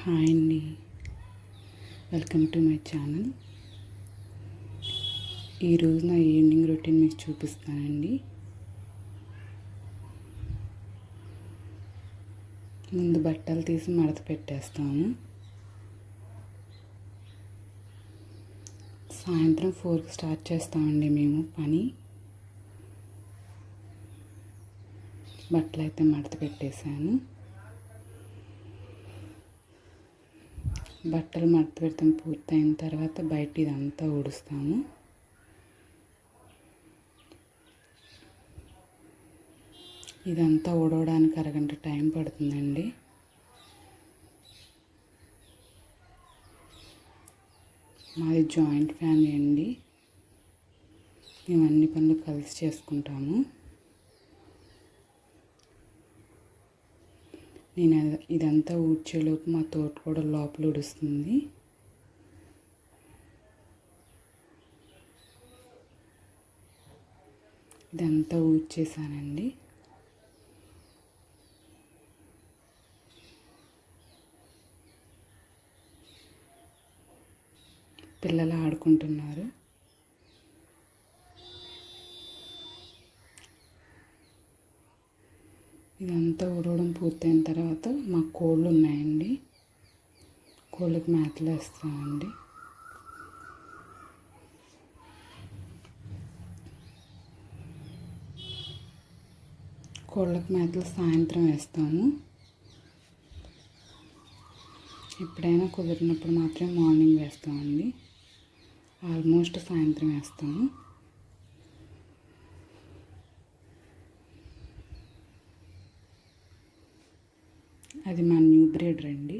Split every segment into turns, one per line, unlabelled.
Hi అండి, welcome to my channel. ఈరోజు నా ఈవినింగ్ రొటీన్ మీకు చూపిస్తానండి. ముందు బట్టలు తీసి మడత పెట్టేస్తాము. సాయంత్రం 4కి స్టార్ట్ చేస్తామండి మేము పని. బట్టలు అయితే మడత పెట్టేశాను. బట్టలు మడత పెడతాం పూర్తయిన తర్వాత బయట ఇదంతా ఊడుస్తాము. ఇదంతా ఊడవడానికి అరగంట టైం పడుతుందండి. మాది జాయింట్ ఫ్యామిలీ అండి. మేము అన్ని పనులు కలిసి చేసుకుంటాము. నేను ఇదంతా ఊడ్చేలోపు మా తోట కూడా లోపల ఊడుస్తుంది. ఇదంతా ఊడ్చేసానండి. పిల్లలు ఆడుకుంటున్నారు. ఇదంతా ఊడవడం పూర్తయిన తర్వాత మా కోళ్ళు ఉన్నాయండి. కోళ్ళకి మేతలు వేస్తామండి. కోళ్ళకి మేతలు సాయంత్రం వేస్తాము. ఎప్పుడైనా కుదిరినప్పుడు మాత్రమే మార్నింగ్ వేస్తామండి. ఆల్మోస్ట్ సాయంత్రం వేస్తాము. అది మా న్యూ బ్రీడర్ అండి.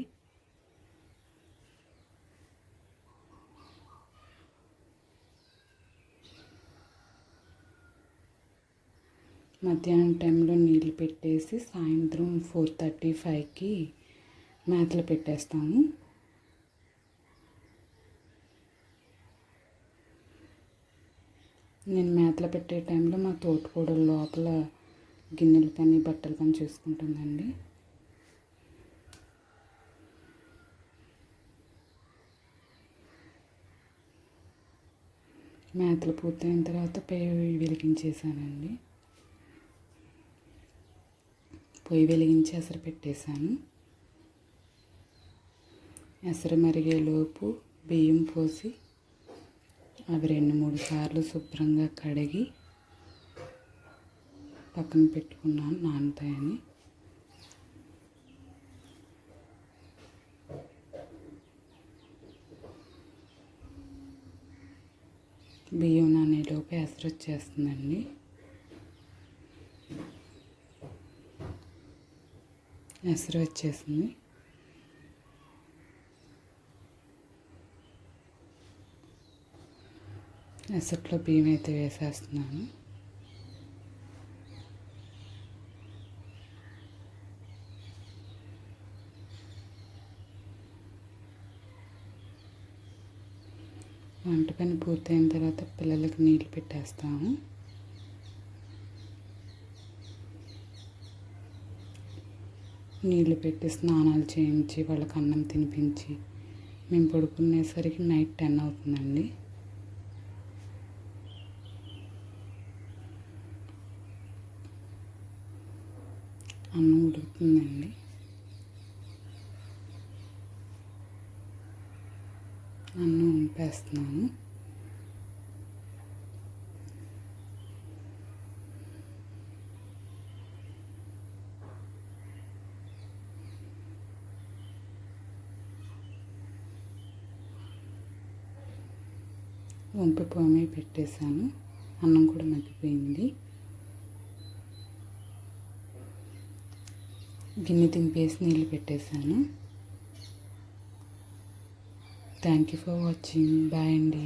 మధ్యాహ్నం టైంలో నీళ్ళు పెట్టేసి సాయంత్రం 4:35కి మేతలు పెట్టేస్తాము. నేను మేతలు పెట్టే టైంలో మా తోటకూడ లోపల గిన్నెల పని బట్టల పని చూసుకుంటుందండి. మేతలు పూర్తయిన తర్వాత పొయ్యి వెలిగించేసానండి. పొయ్యి వెలిగించి ఎసరు పెట్టేశాను. ఎసరు మరిగేలోపు బియ్యం పోసి అవి 2-3 సార్లు శుభ్రంగా కడిగి పక్కన పెట్టుకున్నాను నానతాయని. బియ్యం నానేలోపు ఎసరు వచ్చేస్తుందండి. ఎసరు వచ్చేసింది. ఎసట్లో బియ్యం అయితే వేసేస్తున్నాను. వంట పని పూర్తయిన తర్వాత పిల్లలకి నీళ్ళు పెట్టేస్తాము. నీళ్ళు పెట్టి స్నానాలు చేయించి వాళ్ళకి అన్నం తినిపించి మేము పడుకునేసరికి నైట్ 10 అవుతుందండి. అన్నం ఉడుకుతుందండి. అన్నం వంపేస్తున్నాను. వంపి పొయ్యి పెట్టేశాను. అన్నం కూడా మగ్గిపోయింది. గిన్నె దింపేసి నీళ్ళు పెట్టేశాను. Thank you for watching. Bye అండి.